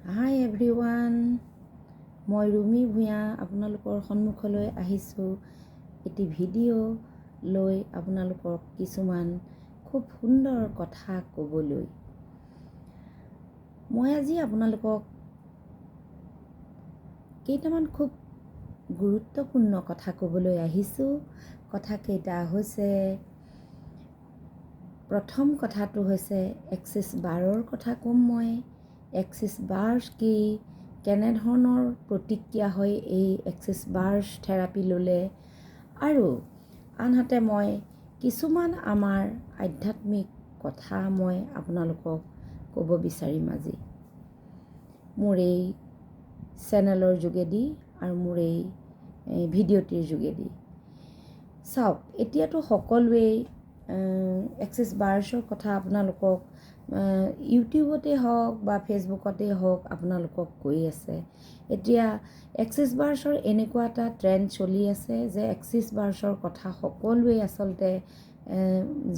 হাই everyone, মই ৰুমি ভূঞা আপোনালোকৰ সন্মুখলৈ আহিছোঁ এটি ভিডিঅ' লৈ আপোনালোকক কিছুমান খুব সুন্দৰ কথা ক'বলৈ। মই আজি আপোনালোকক কেইটামান খুব গুৰুত্বপূৰ্ণ কথা ক'বলৈ আহিছোঁ। কথাকেইটা হৈছে, প্ৰথম কথাটো হৈছে এক্সিছ বাৰৰ কথা ক'ম মই। এক্সিছ বাৰ্ছ কি, কেনেধৰণৰ প্ৰতিক্ৰিয়া হয় এই এক্সিছ বাৰ্ছ থেৰাপি ল'লে, আৰু আনহাতে মই কিছুমান আমাৰ আধ্যাত্মিক কথা মই আপোনালোকক ক'ব বিচাৰিম আজি মোৰ এই চেনেলৰ যোগেদি আৰু মোৰ এই ভিডিঅ'টিৰ যোগেদি। চাওক, এতিয়াতো সকলোৱেই এক্সিছ বাৰ্ছৰ কথা আপোনালোকক ইউটিউবতে হওক বা ফেচবুকতে হওক আপোনালোকক কৈ আছে। এতিয়া এক্সিছ বাৰ্ছৰ এনেকুৱা এটা ট্ৰেণ্ড চলি আছে যে এক্সিছ বাৰ্ছৰ কথা সকলোৱে আচলতে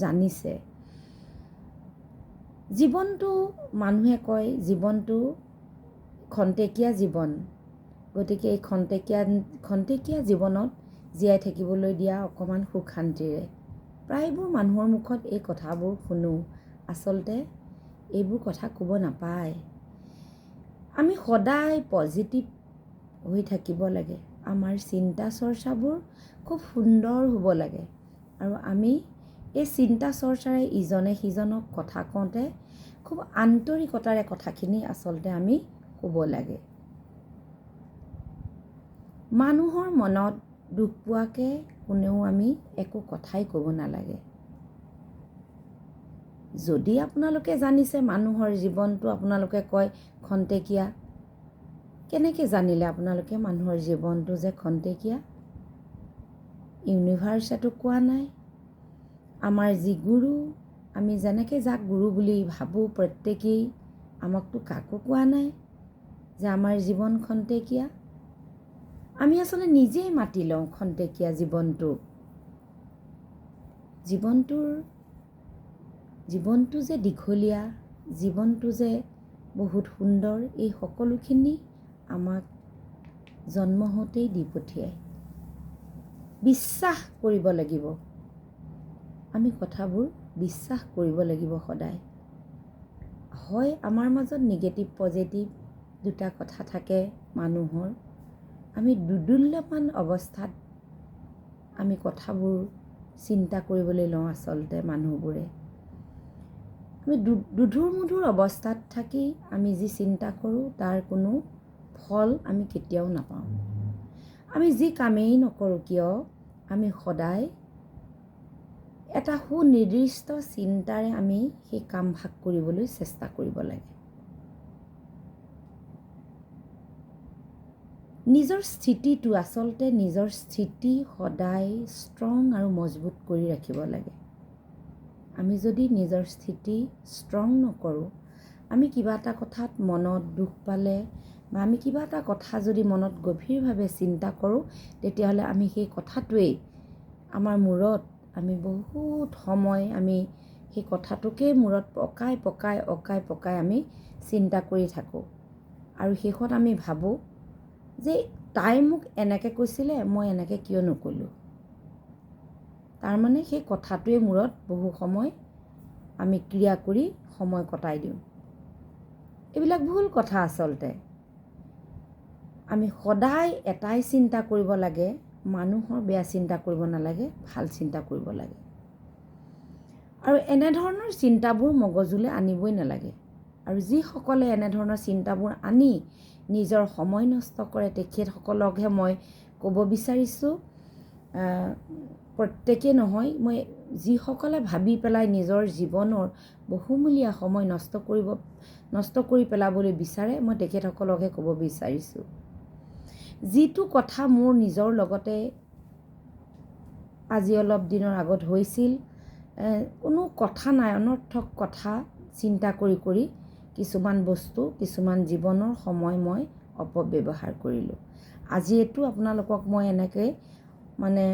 জানিছে। জীৱনটো, মানুহে কয় জীৱনটো খন্তেকীয়া জীৱন, গতিকে এই খন্তেকীয়া জীৱনত জীয়াই থাকিবলৈ দিয়া অকণমান সুখ শান্তিৰে। প্ৰায়বোৰ মানুহৰ মুখত এই কথাবোৰ শুনো, আচলতে এইবোৰ কথা ক'ব নাপায়। আমি সদায় পজিটিভ হৈ থাকিব লাগে, আমাৰ চিন্তা চৰ্চাবোৰ খুব সুন্দৰ হ'ব লাগে, আৰু আমি এই চিন্তা চৰ্চাৰে ইজনে সিজনক কথা কওঁতে খুব আন্তৰিকতাৰে কথাখিনি আচলতে আমি ক'ব লাগে। মানুহৰ মনত দুখ পোৱাকৈ কোনেও আমি একো কথাই ক'ব নালাগে। যদি আপোনালোকে জানিছে মানুহৰ জীৱনটো আপোনালোকে কয় খন্তেকীয়া, কেনেকৈ জানিলে আপোনালোকে মানুহৰ জীৱনটো যে খন্তেকীয়া? ইউনিভাৰ্চেতো কোৱা নাই। আমাৰ যি গুৰু, আমি যেনেকৈ যাক গুৰু বুলি ভাবোঁ প্ৰত্যেকেই, আমাকতো কাকো কোৱা নাই যে আমাৰ জীৱন খন্তেকীয়া। আমি আচলতে নিজেই মাতি লওঁ খন্তেকীয়া জীৱনটো। জীৱনটো যে দীঘলীয়া, জীৱনটো যে বহুত সুন্দৰ, এই সকলোখিনি আমাক জন্ম হওঁতেই দি পঠিয়ায়। বিশ্বাস কৰিব লাগিব, আমি কথাবোৰ বিশ্বাস কৰিব লাগিব সদায়। হয়, আমাৰ মাজত নিগেটিভ পজিটিভ দুটা কথা থাকে মানুহৰ। আমি দুদুল্যমান অৱস্থাত আমি কথাবোৰ চিন্তা কৰিবলৈ লওঁ আচলতে মানুহবোৰে। আমি দুধুৰ মুধুৰ অৱস্থাত থাকি আমি যি চিন্তা কৰোঁ তাৰ কোনো ফল আমি কেতিয়াও নাপাওঁ। আমি যি কামেই নকৰোঁ কিয়, আমি সদায় এটা সুনিৰ্দিষ্ট চিন্তাৰে আমি সেই কাম ভাগ কৰিবলৈ চেষ্টা কৰিব লাগে। নিজৰ স্থিতিটো, আচলতে নিজৰ স্থিতি সদায় ষ্ট্ৰং আৰু মজবুত কৰি ৰাখিব লাগে। আমি যদি নিজৰ স্থিতি ষ্ট্ৰং নকৰোঁ, আমি কিবা এটা কথাত মনত দুখ পালে বা আমি কিবা এটা কথা যদি মনত গভীৰভাৱে চিন্তা কৰোঁ, তেতিয়াহ'লে আমি সেই কথাটোৱেই আমাৰ মূৰত আমি বহুত সময় আমি সেই কথাটোকেই মূৰত অকাই আমি চিন্তা কৰি থাকোঁ, আৰু শেষত আমি ভাবোঁ যে তাই মোক এনেকৈ কৈছিলে, মই এনেকৈ কিয় নক'লোঁ। তাৰমানে সেই কথাটোৱে মূৰত বহু সময় আমি ক্ৰিয়া কৰি সময় কটাই দিওঁ। এইবিলাক ভুল কথা আচলতে। আমি সদায় এটাই চিন্তা কৰিব লাগে, মানুহৰ বেয়া চিন্তা কৰিব নালাগে, ভাল চিন্তা কৰিব লাগে। আৰু এনেধৰণৰ চিন্তাবোৰ মগজুলৈ আনিবই নালাগে। আৰু যিসকলে এনেধৰণৰ চিন্তাবোৰ আনি নিজৰ সময় নষ্ট কৰে, তেখেতসকলকহে মই ক'ব বিচাৰিছোঁ, প্ৰত্যেকেই নহয়, মই যিসকলে ভাবি পেলাই নিজৰ জীৱনৰ বহুমূলীয়া সময় নষ্ট কৰি পেলাবলৈ বিচাৰে, মই তেখেতসকলকহে ক'ব বিচাৰিছোঁ। যিটো কথা মোৰ নিজৰ লগতে আজি অলপ দিনৰ আগত হৈছিল, কোনো কথা নাই, অনৰ্থক কথা চিন্তা কৰি কিছুমান বস্তু, কিছুমান জীৱনৰ সময় মই অপব্যৱহাৰ কৰিলোঁ। আজি এইটো আপোনালোকক মই এনেকৈ মানে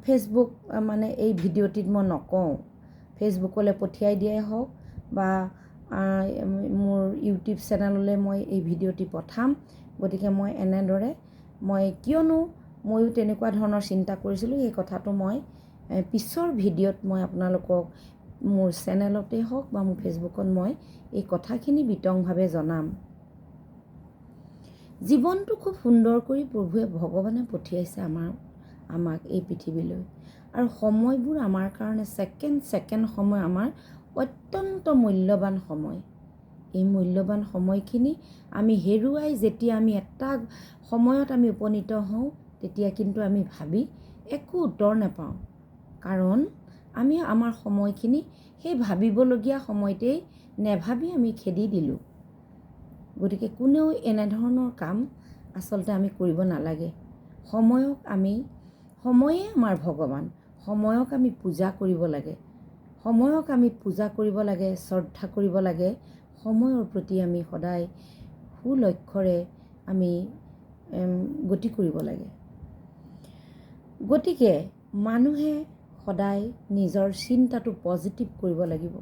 ফেচবুক মানে এই ভিডিঅ'টিত মই নকওঁ, ফেচবুকলৈ পঠিয়াই দিয়াই হওক বা মোৰ ইউটিউব চেনেললৈ মই এই ভিডিঅ'টি পঠাম। গতিকে মই এনেদৰে কিয়নো ময়ো তেনেকুৱা ধৰণৰ চিন্তা কৰিছিলোঁ, এই কথাটো মই পিছৰ ভিডিঅ'ত মই আপোনালোকক মোৰ চেনেলতেই হওক বা মোৰ ফেচবুকত মই এই কথাখিনি বিতংভাৱে জনাম। জীৱনটো খুব সুন্দৰ কৰি প্ৰভুৱে ভগৱানে পঠিয়াইছে আমাক এই পৃথিৱীলৈ, আৰু সময়বোৰ আমাৰ কাৰণে ছেকেণ্ড সময় আমাৰ অত্যন্ত মূল্যৱান সময়। এই মূল্যৱান সময়খিনি আমি হেৰুৱাই যেতিয়া আমি এটা সময়ত আমি উপনীত হওঁ, তেতিয়া কিন্তু আমি ভাবি একো উত্তৰ নাপাওঁ, কাৰণ আমি আমাৰ সময়খিনি সেই ভাবিবলগীয়া সময়তেই নেভাবি আমি খেদি দিলোঁ। গতিকে কোনেও এনেধৰণৰ কাম আচলতে আমি কৰিব নালাগে। সময়ে আমাৰ ভগৱান, সময়ক আমি পূজা কৰিব লাগে, শ্ৰদ্ধা কৰিব লাগে। সময়ৰ প্ৰতি আমি সদায় সুলক্ষ্যৰে আমি গতি কৰিব লাগে। গতিকে মানুহে সদায় নিজৰ চিন্তাটো পজিটিভ কৰিব লাগিব।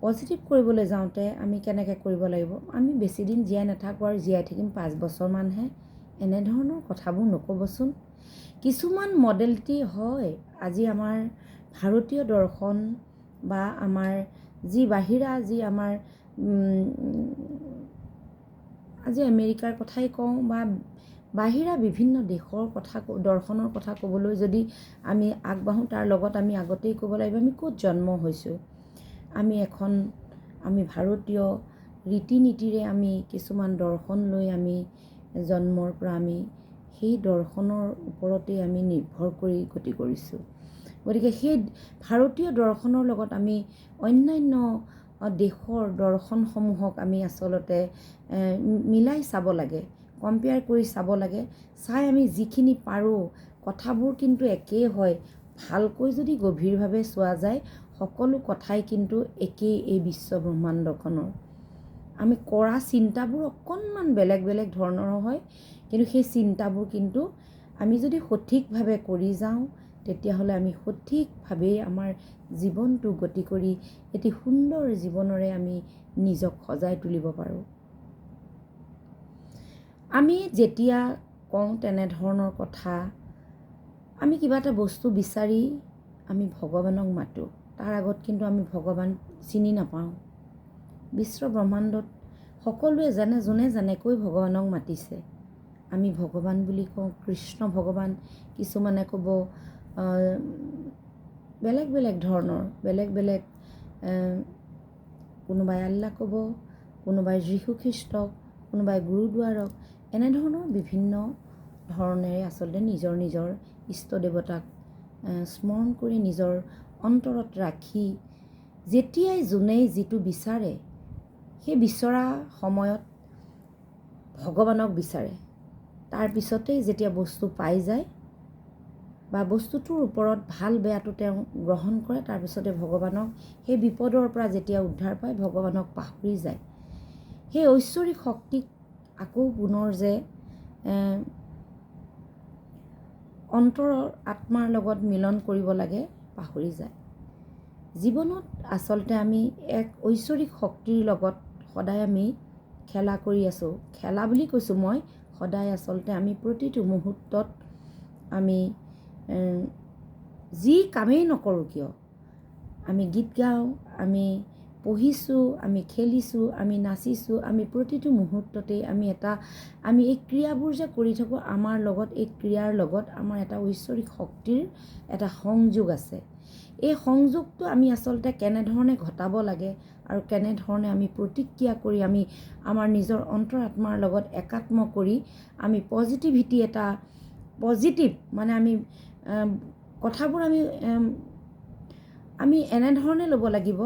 পজিটিভ কৰিবলৈ যাওঁতে আমি কেনেকৈ কৰিব লাগিব? আমি বেছিদিন জীয়াই নাথাকোঁ আৰু জীয়াই থাকিম 5 বছৰমানহে, এনেধৰণৰ কথাবোৰ নক'বচোন। কিছুমান মডেলিটি হয়, আজি আমাৰ ভাৰতীয় দৰ্শন বা আমাৰ বাহিৰা আমাৰ আজি আমেৰিকাৰ কথাই কওঁ বা বাহিৰা বিভিন্ন দেশৰ দৰ্শনৰ কথা ক'বলৈ যদি আমি আগবাঢ়োঁ, তাৰ লগত আমি আগতেই ক'ব লাগিব আমি ক'ত জন্ম হৈছোঁ। আমি ভাৰতীয় ৰীতি নীতিৰে আমি কিছুমান দৰ্শন লৈ আমি জন্মৰ পৰা আমি সেই দৰ্শনৰ ওপৰতেই আমি নিৰ্ভৰ কৰি গতি কৰিছোঁ। গতিকে সেই ভাৰতীয় দৰ্শনৰ লগত আমি অন্যান্য দেশৰ দৰ্শনসমূহক আমি আচলতে মিলাই চাব লাগে, কম্পেয়াৰ কৰি চাব লাগে। চাই আমি যিখিনি পাৰোঁ, কথাবোৰ কিন্তু একেই হয়। ভালকৈ যদি গভীৰভাৱে চোৱা যায়, সকলো কথাই কিন্তু একেই এই বিশ্ব ব্ৰহ্মাণ্ডখনৰ। আমি কৰা চিন্তাবোৰ অকণমান বেলেগ ধৰণৰ হয়, কিন্তু সেই চিন্তাবোৰ কিন্তু আমি যদি সঠিকভাৱে কৰি যাওঁ, তেতিয়াহ'লে আমি সঠিকভাৱেই আমাৰ জীৱনটো গতি কৰি এটি সুন্দৰ জীৱনৰে আমি নিজক সজাই তুলিব পাৰোঁ। আমি যেতিয়া কওঁ তেনেধৰণৰ কথা, আমি কিবা এটা বস্তু বিচাৰি আমি ভগৱানক মাতোঁ, তাৰ আগত কিন্তু আমি ভগৱান চিনি নাপাওঁ। বিশ্ব ব্ৰহ্মাণ্ডত সকলোৱে যোনে যেনেকৈ ভগৱানক মাতিছে, আমি ভগৱান বুলি কওঁ, কৃষ্ণ ভগৱান, কিছুমানে ক'ব বেলেগ ধৰণৰ, কোনোবাই আল্লাহ ক'ব, কোনোবাই যীশু খ্ৰীষ্টক, কোনোবাই গুৰুদ্বাৰক, এনেধৰণৰ বিভিন্ন ধৰণেৰে আচলতে নিজৰ ইষ্ট দেৱতাক স্মৰণ কৰি নিজৰ অন্তৰত ৰাখি যেতিয়াই যোনেই যিটো বিচাৰে, সেই বিচৰা সময়ত ভগৱানক বিচাৰে। তাৰপিছতেই যেতিয়া বস্তু পাই যায় বা বস্তুটোৰ ওপৰত ভাল বেয়াটো তেওঁ গ্ৰহণ কৰে, তাৰপিছতে ভগৱানক সেই বিপদৰ পৰা যেতিয়া উদ্ধাৰ পায়, ভগৱানক পাহৰি যায়। সেই ঐশ্বৰিক শক্তিক আকৌ পুনৰ যে অন্তৰৰ আত্মাৰ লগত মিলন কৰিব লাগে, পাহৰি যায়। জীৱনত আচলতে আমি এক ঐশ্বৰিক শক্তিৰ লগত সদায় আমি খেলা কৰি আছোঁ। খেলা বুলি কৈছোঁ মই, সদায় আচলতে আমি প্ৰতিটো মুহূৰ্তত আমি যি কামেই নকৰোঁ কিয়, আমি গীত গাওঁ, আমি পঢ়িছোঁ, আমি খেলিছোঁ, আমি নাচিছোঁ, আমি প্ৰতিটো মুহূৰ্ততেই আমি এই ক্ৰিয়াবোৰ যে কৰি থাকোঁ, আমাৰ লগত এই ক্ৰিয়াৰ লগত আমাৰ এটা ঐশ্বৰিক শক্তিৰ এটা সংযোগ আছে। এই সংযোগটো আমি আচলতে কেনেধৰণে ঘটাব লাগে আৰু কেনেধৰণে আমি প্ৰতিক্ৰিয়া কৰি আমি আমাৰ নিজৰ অন্তৰাত্মাৰ লগত একাত্ম কৰি আমি পজিটিভ মানে আমি কথাবোৰ আমি এনেধৰণে ল'ব লাগিব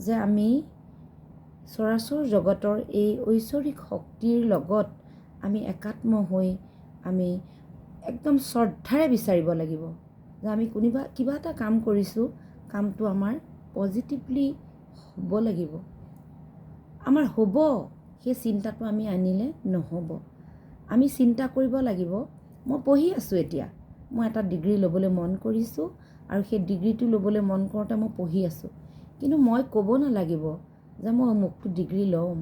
যে আমি চৰাচৰ জগতৰ এই ঐশ্বৰিক শক্তিৰ লগত আমি একাত্ম হৈ আমি একদম শ্ৰদ্ধাৰে বিচাৰিব লাগিব যে আমি কিবা এটা কাম কৰিছোঁ, কামটো আমাৰ পজিটিভলি হ'ব লাগিব। আমাৰ হ'ব, সেই চিন্তাটো আমি আনিলে নহ'ব। আমি চিন্তা কৰিব লাগিব, মই পঢ়ি আছোঁ এতিয়া, মই এটা ডিগ্ৰী ল'বলৈ মন কৰিছোঁ আৰু সেই ডিগ্ৰীটো ল'বলৈ মন কৰোঁতে মই পঢ়ি আছোঁ। কিন্তু মই ক'ব নালাগিব যে মই অমুকটো ডিগ্ৰী ল'ম,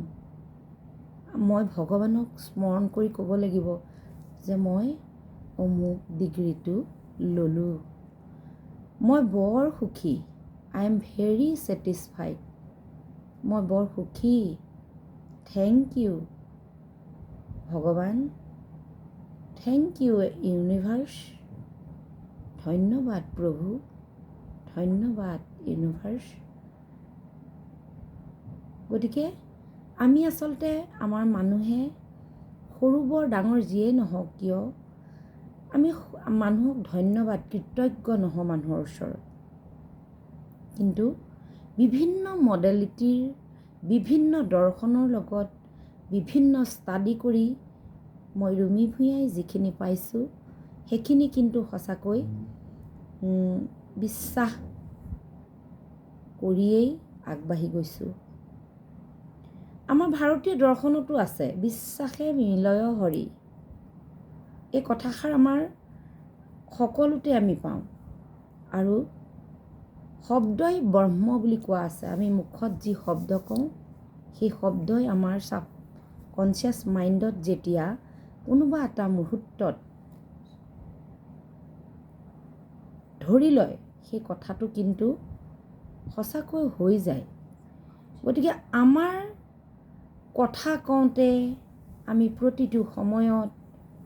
মই ভগৱানক স্মৰণ কৰি ক'ব লাগিব যে মই অমুক ডিগ্ৰীটো ল'লোঁ, মই বৰ সুখী, আই এম ভেৰি ছেটিছফাইড, মই বৰ সুখী, থেংক ইউ ভগৱান, থেংক ইউ ইউনিভাৰ্ছ, ধন্যবাদ প্ৰভু, ধন্যবাদ ইউনিভাৰ্ছ। গতিকে আমি আচলতে আমাৰ মানুহে সৰু বৰ ডাঙৰ যিয়েই নহওক কিয় আমি মানুহক ধন্যবাদ কৃতজ্ঞ নহওঁ মানুহৰ ওচৰত। কিন্তু বিভিন্ন মডেলিটিৰ বিভিন্ন দৰ্শনৰ লগত বিভিন্ন ষ্টাডি কৰি মই ৰুমি ভূঞাই যিখিনি পাইছোঁ সেইখিনি কিন্তু সঁচাকৈ বিশ্বাস কৰিয়েই আগবাঢ়ি গৈছোঁ। আমাৰ ভাৰতীয় দৰ্শনতো আছে বিশ্বাসে মিলয় হৰি, এই কথাষাৰ আমাৰ সকলোতে আমি পাওঁ। আৰু শব্দই ব্ৰহ্ম বুলি কোৱা আছে, আমি মুখত যি শব্দ কওঁ সেই শব্দই আমাৰ কনচিয়াছ মাইণ্ডত যেতিয়া কোনোবা এটা মুহূৰ্তত ধৰি লয় সেই কথাটো কিন্তু সঁচাকৈ হৈ যায়। গতিকে আমাৰ কথা কওঁতে আমি প্ৰতিটো সময়ত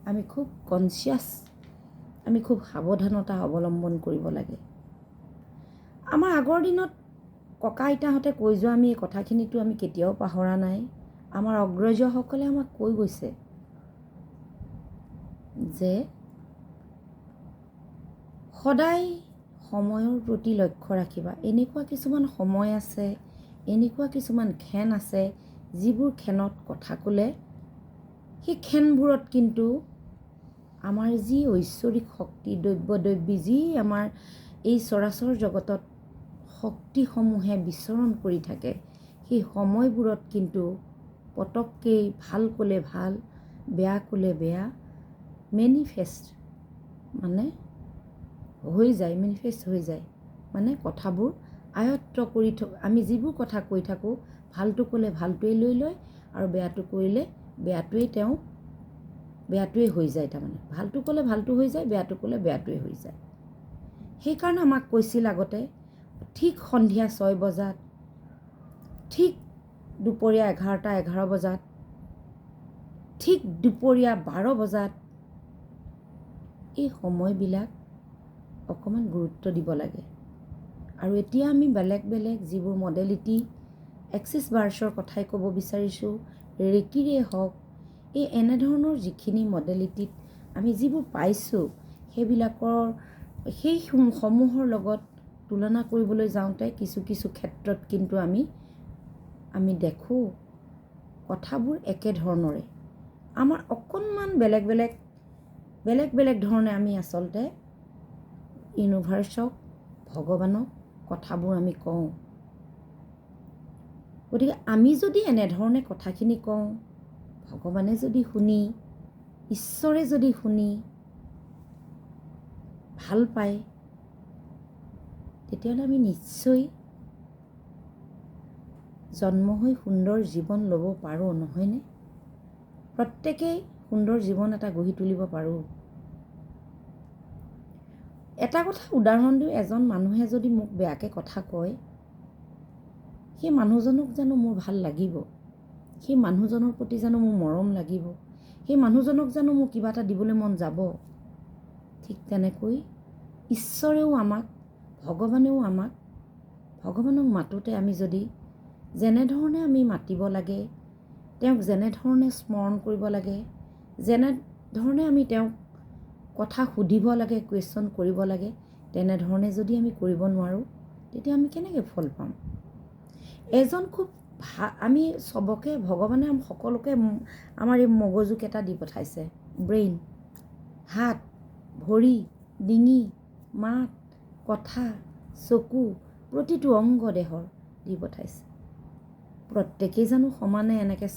আমি খুব কনচিয়াছ, আমি খুব সাৱধানতা অৱলম্বন কৰিব লাগে। আমাৰ আগৰ দিনত ককা আইতাহঁতে কৈ যোৱা আমি এই কথাখিনিতো আমি কেতিয়াও পাহৰা নাই। আমাৰ অগ্ৰজসকলে আমাক কৈ গৈছে যে সদায় সময়ৰ প্ৰতি লক্ষ্য ৰাখিবা। এনেকুৱা কিছুমান সময় আছে, এনেকুৱা কিছুমান ক্ষণ আছে যিবোৰ ক্ষণত কথা ক'লে সেই ক্ষণবোৰত কিন্তু আমাৰ যি ঐশ্বৰিক শক্তি দৈব্যদৈৱী যি আমাৰ এই চৰাচৰ জগতত শক্তিসমূহে বিচৰণ কৰি থাকে সেই সময়বোৰত কিন্তু পটককৈ ভাল ক'লে ভাল, বেয়া ক'লে বেয়া মেনিফেষ্ট মানে হৈ যায়, মেনিফেষ্ট হৈ যায়। মানে কথাবোৰ আয়ত্ত কৰি আমি যিবোৰ কথা কৈ থাকোঁ ভালটো ক'লে ভালটোৱে লৈ লয় আৰু বেয়াটো কৰিলে বেয়াটোৱে হৈ যায়। তাৰমানে ভালটো ক'লে ভালটো হৈ যায়, বেয়াটো ক'লে বেয়াটোৱে হৈ যায়। সেইকাৰণে আমাক কৈছিল আগতে ঠিক সন্ধিয়া 6 বজাত, ঠিক দুপৰীয়া 11:11 বজাত, ঠিক দুপৰীয়া 12 বজাত এই সময়বিলাক অকণমান গুৰুত্ব দিব লাগে। আৰু এতিয়া আমি বেলেগ বেলেগ যিবোৰ মডেলিটি এক্সিছ বাৰ্ছৰ কথাই ক'ব বিচাৰিছোঁ, ৰেকিৰে হওক, এই এনেধৰণৰ যিখিনি মডেলিটিত আমি যিবোৰ পাইছোঁ সেই সমূহৰ লগত তুলনা কৰিবলৈ যাওঁতে কিছু কিছু ক্ষেত্ৰত কিন্তু আমি দেখোঁ কথাবোৰ একেধৰণৰে। আমাৰ অকণমান বেলেগ বেলেগ ধৰণে আমি আচলতে ইউনিভাৰ্ছক ভগৱানক কথাবোৰ আমি কওঁ। গতিকে আমি যদি এনেধৰণে কথাখিনি কওঁ, ভগৱানে যদি শুনি, ঈশ্বৰে যদি শুনি ভাল পায়, তেতিয়াহ'লে আমি নিশ্চয় জন্ম হৈ সুন্দৰ জীৱন ল'ব পাৰোঁ, নহয়নে? প্ৰত্যেকেই সুন্দৰ জীৱন এটা গঢ়ি তুলিব পাৰোঁ। এটা কথা উদাহৰণ দিওঁ, এজন মানুহে যদি মোক বেয়াকৈ কথা কয়, সেই মানুহজনক জানো মোৰ ভাল লাগিব? সেই মানুহজনৰ প্ৰতি জানো মোৰ মৰম লাগিব? সেই মানুহজনক জানো মোৰ কিবা এটা দিবলৈ মন যাব? ঠিক তেনেকৈ ঈশ্বৰেও আমাক, ভগৱানক মাতোতে আমি যদি যেনেধৰণে আমি মাতিব লাগে, তেওঁক যেনেধৰণে স্মৰণ কৰিব লাগে, যেনেধৰণে আমি তেওঁক কথা সুধিব লাগে, কুৱেশ্যন কৰিব লাগে, তেনেধৰণে যদি আমি কৰিব নোৱাৰোঁ তেতিয়া আমি কেনেকৈ ফল পাম? এজন খুব আমি চবকে ভগৱানে সকলোকে আমাৰ এই মগজুকেইটা দি পঠাইছে, ব্ৰেইন, হাত, ভৰি, ডিঙি, মাত, কথা, চকু, প্ৰতিটো অংগ দেহৰ দি পঠাইছে। প্ৰত্যেকেই জানো সমানে এনেকৈ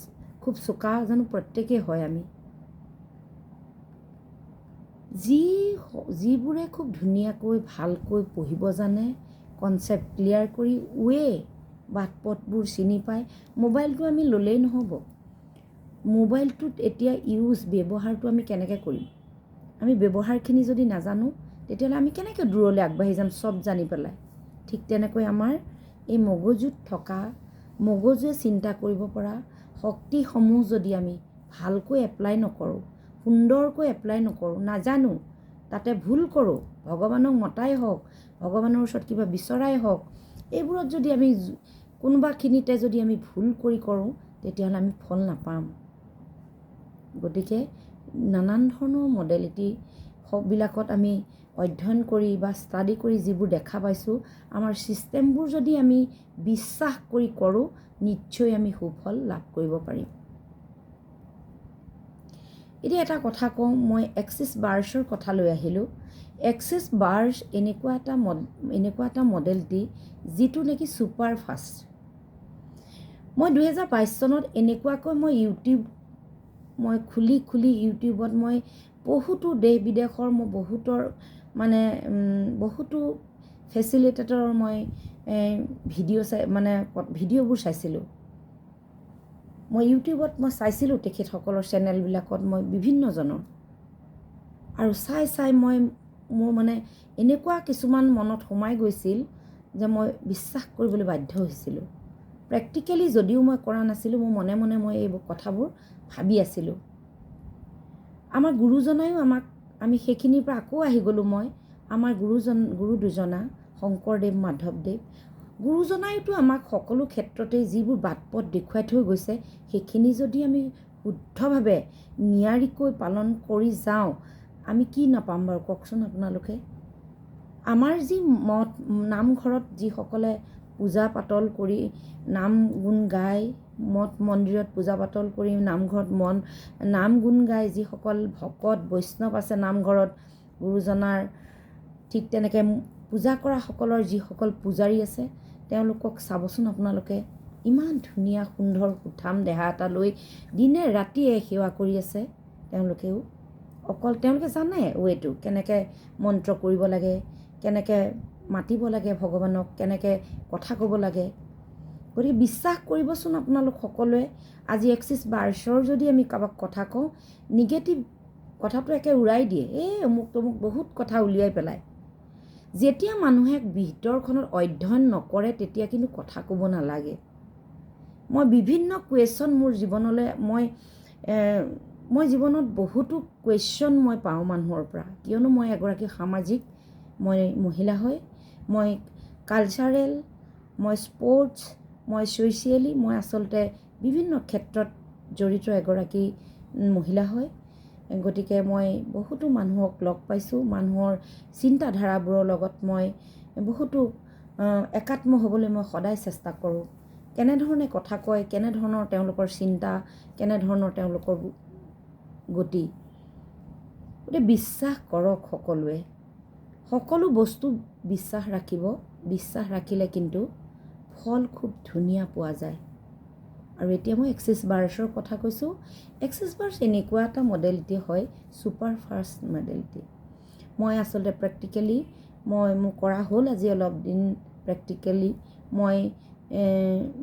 খুব চোকা জানো প্ৰত্যেকেই হয়? আমি যিবোৰে খুব ধুনীয়াকৈ ভালকৈ পঢ়িব জানে, কনচেপ্ট ক্লিয়াৰ কৰি বাট পথবোৰ চিনি পায়। মোবাইলটো আমি ল'লেই নহ'ব, মোবাইলটোত এতিয়া ব্যৱহাৰটো আমি কেনেকৈ কৰিম? আমি ব্যৱহাৰখিনি যদি নাজানো তেতিয়াহ'লে আমি কেনেকৈ দূৰলৈ আগবাঢ়ি যাম চব জানি পেলাই? ঠিক তেনেকৈ আমাৰ এই মগজুত থকা, মগজুৱে চিন্তা কৰিব পৰা শক্তিসমূহ যদি আমি ভালকৈ এপ্লাই নকৰোঁ, সুন্দৰকৈ এপ্লাই নকৰোঁ, নাজানো, তাতে ভুল কৰোঁ, ভগৱানক মতাই হওক, ভগৱানৰ ওচৰত কিবা বিচৰাই হওক, এইবোৰত যদি আমি কোনোবাখিনিতে যদি আমি ভুল কৰোঁ তেতিয়াহ'লে আমি ফল নাপাম। গতিকে নানান ধৰণৰ মডেলিটি বিলাকত আমি অধ্যয়ন কৰি বা ষ্টাডি কৰি যিবোৰ দেখা পাইছোঁ, আমাৰ ছিষ্টেমবোৰ যদি আমি বিশ্বাস কৰি কৰোঁ নিশ্চয় আমি সুফল লাভ কৰিব পাৰিম। এতিয়া এটা কথা কওঁ, মই এক্সিছ বাৰ্ছৰ কথা লৈ আহিলোঁ। এক্সিছ বাৰ্ছ এনেকুৱা এটা মডেলিটি যিটো নেকি ছুপাৰ ফাষ্ট। মই 2022 চনত এনেকুৱাকৈ মই খুলি ইউটিউবত মই বহুতো দেশ বিদেশৰ মই বহুতো ফেচিলিটেটৰৰ মই ভিডিঅ'বোৰ চাইছিলোঁ। মই ইউটিউবত চাইছিলোঁ তেখেতসকলৰ চেনেলবিলাকত মই বিভিন্নজনৰ, আৰু চাই মোৰ এনেকুৱা কিছুমান মনত সোমাই গৈছিল যে মই বিশ্বাস কৰিবলৈ বাধ্য হৈছিলোঁ। প্ৰেক্টিকেলি যদিও মই কৰা নাছিলোঁ, মোৰ মনে মনে মই এইবোৰ কথাবোৰ ভাবি আছিলোঁ। আমাৰ গুৰুজনায়ো আমি সেইখিনিৰ পৰা আকৌ আহি গ'লোঁ। আমাৰ গুৰু দুজনা শংকৰদেৱ, মাধৱদেৱ, গুৰুজনাইতো আমাক সকলো ক্ষেত্ৰতে যিবোৰ বাট পথ দেখুৱাই থৈ গৈছে সেইখিনি যদি আমি শুদ্ধভাৱে নিয়াৰিকৈ পালন কৰি যাওঁ, আমি কি নাপাম বাৰু কওকচোন আপোনালোকে? আমাৰ যি নামঘৰত যিসকলে পূজা পাতল কৰি নাম গুণ গাই, মঠ মন্দিৰত পূজা পাতল কৰি নামঘৰত নাম গুণ গাই যিসকল ভকত বৈষ্ণৱ আছে নামঘৰত গুৰুজনাৰ, ঠিক তেনেকৈ পূজা কৰা সকলৰ যিসকল পূজাৰী আছে, তেওঁলোকক চাবচোন আপোনালোকে, ইমান ধুনীয়া সুন্দৰ সুঠাম দেহা এটা লৈ দিনে ৰাতিয়ে সেৱা কৰি আছে। তেওঁলোকে জানে ৱেটো কেনেকৈ মন্ত্ৰ কৰিব লাগে, কেনেকৈ মাতিব লাগে ভগৱানক, কেনেকৈ কথা ক'ব লাগে। গতিকে বিশ্বাস কৰিবচোন আপোনালোক সকলোৱে, আজি এক্সিছ বাৰ্ছৰ যদি আমি কাৰোবাক কথা কওঁ, নিগেটিভ কথাটো একে উৰাই দিয়ে, অমুক তমুক বহুত কথা উলিয়াই পেলায়। যেতিয়া মানুহে ভিতৰখনত অধ্যয়ন নকৰে তেতিয়া কিন্তু কথা ক'ব নালাগে। মই বিভিন্ন কুৱেশ্যন মোৰ জীৱনলৈ মই জীৱনত বহুতো কুৱেশ্যন মই পাওঁ মানুহৰ পৰা, কিয়নো মই এগৰাকী সামাজিক, মই মহিলা হয়, মই কালচাৰেল, মই স্পৰ্টছ, মই ছ'চিয়েলি, মই আচলতে বিভিন্ন ক্ষেত্ৰত জড়িত এগৰাকী মহিলা হয়। গতিকে মই বহুতো মানুহক লগ পাইছোঁ, মানুহৰ চিন্তাধাৰাবোৰৰ লগত মই বহুতো একাত্ম হ'বলৈ মই সদায় চেষ্টা কৰোঁ। কেনেধৰণে কথা কয়, কেনেধৰণৰ তেওঁলোকৰ চিন্তা, কেনেধৰণৰ তেওঁলোকৰ গতি। গতিকে বিশ্বাস কৰক সকলোৱে, সকলো বস্তু বিশ্বাস ৰাখিব, বিশ্বাস ৰাখিলে কিন্তু ফল খুব ধুনীয়া পোৱা যায়। আৰু এতিয়া মই এক্সিছ বাৰ্ছৰ কথা কৈছোঁ। এক্সিছ বাৰ্ছ এনেকুৱা এটা মডেলিটি হয়, ছুপাৰ ফাষ্ট মডেলিটি। মই আচলতে প্ৰেক্টিকেলি মোৰ কৰা হ'ল আজি অলপ দিন প্ৰেক্টিকেলি।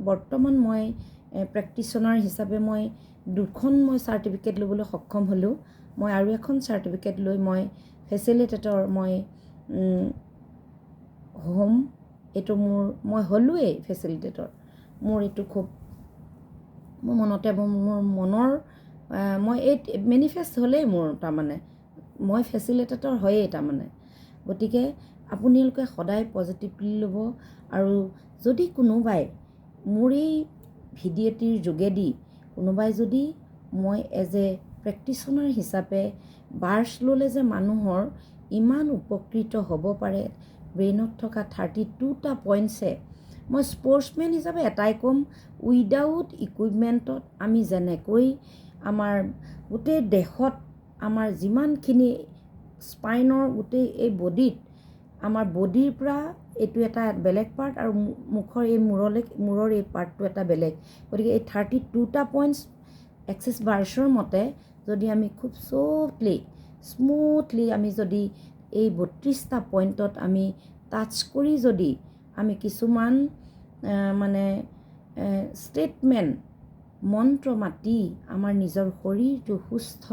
বৰ্তমান মই প্ৰেক্টিশ্যনাৰ হিচাপে মই 2খন চাৰ্টিফিকেট ল'বলৈ সক্ষম হ'লোঁ। মই আৰু এখন চাৰ্টিফিকেট লৈ মই ফেচিলিটেটৰ এইটো মই হ'লোৱেই ফেচিলিটেটৰ। মোৰ এইটো খুব মোৰ মনৰ মই এই মেনিফেষ্ট হ'লেই মোৰ মই ফেচিলিটেটৰ হয়েই গতিকে আপোনালোকে সদায় পজিটিভলি ল'ব। আৰু যদি কোনোবাই মোৰ এই ভিডিঅ'টিৰ যোগেদি কোনোবাই যদি মই এজ এ প্ৰেক্টিশ্যনাৰ হিচাপে বাৰ্ছ ল'লে যে মানুহৰ ইমান উপকৃত হ'ব পাৰে, ব্ৰেইনত থকা 32টা পইণ্টছে, মই স্পৰ্টছমেন হিচাপে এটাই ক'ম, উইদাউট ইকুইপমেণ্টত আমি যেনেকৈ আমাৰ গোটেই দেহত আমাৰ যিমানখিনি স্পাইনৰ গোটেই এই বডিত, আমাৰ বডিৰ পৰা এইটো এটা বেলেগ পাৰ্ট আৰু মুখৰ এই মূৰৰ এই পাৰ্টটো এটা বেলেগ। গতিকে এই 32টা পইণ্টছ এক্সিছ বাৰ্ছৰ মতে যদি আমি খুব স্মুথলি আমি যদি এই 32টা পইণ্টত আমি টাচ কৰি যদি আমি কিছুমান মানে ষ্টেটমেণ্ট মন্ত্ৰ মাতি আমাৰ নিজৰ শৰীৰটো সুস্থ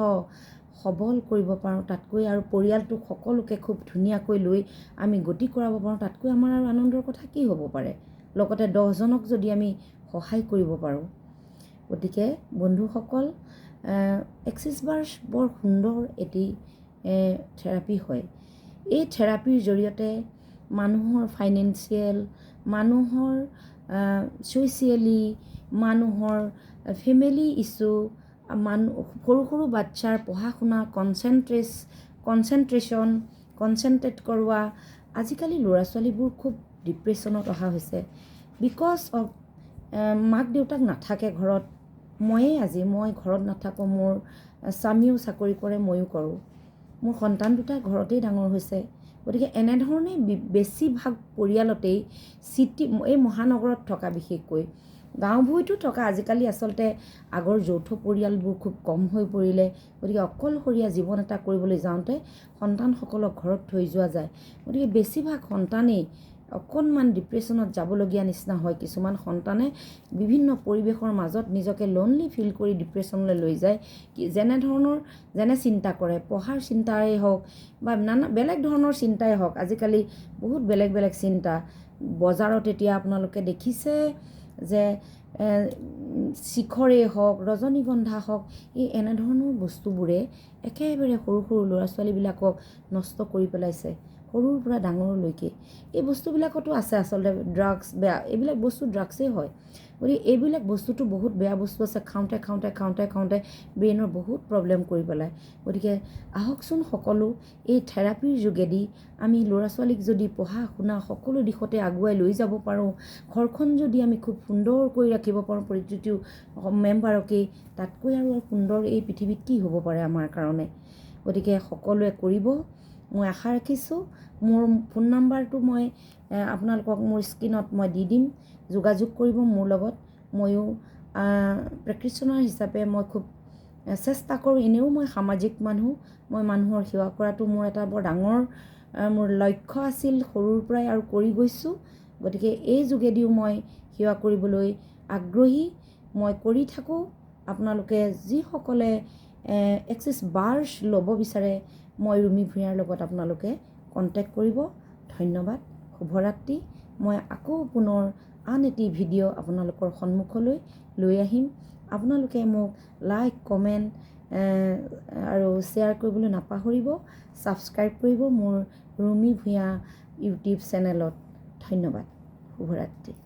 সবল কৰিব পাৰোঁ, তাতকৈ আৰু পৰিয়ালটোক সকলোকে খুব ধুনীয়াকৈ লৈ আমি গতি কৰাব পাৰোঁ, তাতকৈ আমাৰ আৰু আনন্দৰ কথা কি হ'ব পাৰে। লগতে 10জনক যদি আমি সহায় কৰিব পাৰোঁ। গতিকে বন্ধুসকল, এক্সিছ বাৰ্ছ বৰ সুন্দৰ এটি থেৰাপি হয়। এই থেৰাপিৰ জৰিয়তে মানুহৰ ফাইনেন্সিয়েল, মানুহৰ ছ'চিয়েলি, মানুহৰ ফেমিলি ইছ্যু, সৰু সৰু বাচ্চাৰ পঢ়া শুনা কনচেনট্ৰেট কৰোৱা। আজিকালি ল'ৰা ছোৱালীবোৰ খুব ডিপ্ৰেশ্যনত অহা হৈছে বিকজ অফ মাক দেউতাক নাথাকে ঘৰত। মই ঘৰত নাথাকোঁ, মোৰ স্বামীও চাকৰি কৰে, ময়ো কৰোঁ, মোৰ সন্তান দুটা ঘৰতেই ডাঙৰ হৈছে। গতিকে এনেধৰণে বেছিভাগ পৰিয়ালতেই এই মহানগৰত থকা, বিশেষকৈ গাঁও ভূঞতো থকা আজিকালি আচলতে আগৰ যৌথ পৰিয়ালবোৰ খুব কম হৈ পৰিলে। গতিকে অকলশৰীয়া জীৱন এটা কৰিবলৈ যাওঁতে সন্তানসকলক ঘৰত থৈ যোৱা যায়। গতিকে বেছিভাগ সন্তানেই অকণমান ডিপ্ৰেশ্যনত যাবলগীয়া নিচিনা হয়। কিছুমান সন্তানে বিভিন্ন পৰিৱেশৰ মাজত নিজকে লোনলি ফিল কৰি ডিপ্ৰেশ্যনলৈ লৈ যায়, যেনে চিন্তা কৰে, পঢ়াৰ চিন্তাই হওক বা নানা বেলেগ ধৰণৰ চিন্তাই হওক। আজিকালি বহুত বেলেগ বেলেগ চিন্তা। বজাৰত এতিয়া আপোনালোকে দেখিছে যে শিখৰেই হওক, ৰজনীগন্ধা হওক, এই এনেধৰণৰ বস্তুবোৰে একেবাৰে সৰু সৰু ল'ৰা ছোৱালীবিলাকক নষ্ট কৰি পেলাইছে, সৰুৰ পৰা ডাঙৰলৈকে। এই বস্তুবিলাকতো আছে আচলতে ড্ৰাগছ, বেয়া এইবিলাক বস্তু ড্ৰাগছেই হয়। গতিকে এইবিলাক বস্তুটো বহুত বেয়া বস্তু আছে। খাওঁতে ব্ৰেইনৰ বহুত প্ৰব্লেম কৰি পেলায়। গতিকে আহকচোন সকলো এই থেৰাপিৰ যোগেদি আমি ল'ৰা ছোৱালীক যদি পঢ়া শুনা সকলো দিশতে আগুৱাই লৈ যাব পাৰোঁ, ঘৰখন যদি আমি খুব সুন্দৰ কৰি ৰাখিব পাৰোঁ প্ৰতিটো মেম্বাৰকেই, তাতকৈ আৰু সুন্দৰ এই পৃথিৱীত কি হ'ব পাৰে আমাৰ কাৰণে। গতিকে সকলোৱে কৰিব, মই আশা ৰাখিছোঁ। মোৰ ফোন নাম্বাৰটো মই আপোনালোকক মোৰ স্ক্ৰীণত মই দি দিম, যোগাযোগ কৰিব মোৰ লগত। ময়ো প্ৰেক্টিশ্যনাৰ হিচাপে মই খুব চেষ্টা কৰোঁ। এনেও মই সামাজিক মানুহ, মই মানুহৰ সেৱা কৰাটো মোৰ এটা বৰ ডাঙৰ মোৰ লক্ষ্য আছিল সৰুৰ পৰাই, আৰু কৰি গৈছোঁ। গতিকে এই যোগেদিও মই সেৱা কৰিবলৈ আগ্ৰহী, মই কৰি থাকোঁ। আপোনালোকে যিসকলে এক্সিছ বাৰ্ছ ল'ব বিচাৰে, মই ৰুমি ভূঞাৰ লগত আপোনালোকে কণ্টেক্ট কৰিব। ধন্যবাদ, শুভৰাত্ৰি। মই আকৌ পুনৰ আন এটি ভিডিঅ' আপোনালোকৰ সন্মুখলৈ লৈ আহিম। আপোনালোকে মোক লাইক, কমেণ্ট আৰু শ্বেয়াৰ কৰিবলৈ নাপাহৰিব। ছাবস্ক্ৰাইব কৰিব মোৰ ৰুমি ভূঞা ইউটিউব চেনেলত। ধন্যবাদ, শুভৰাত্ৰি।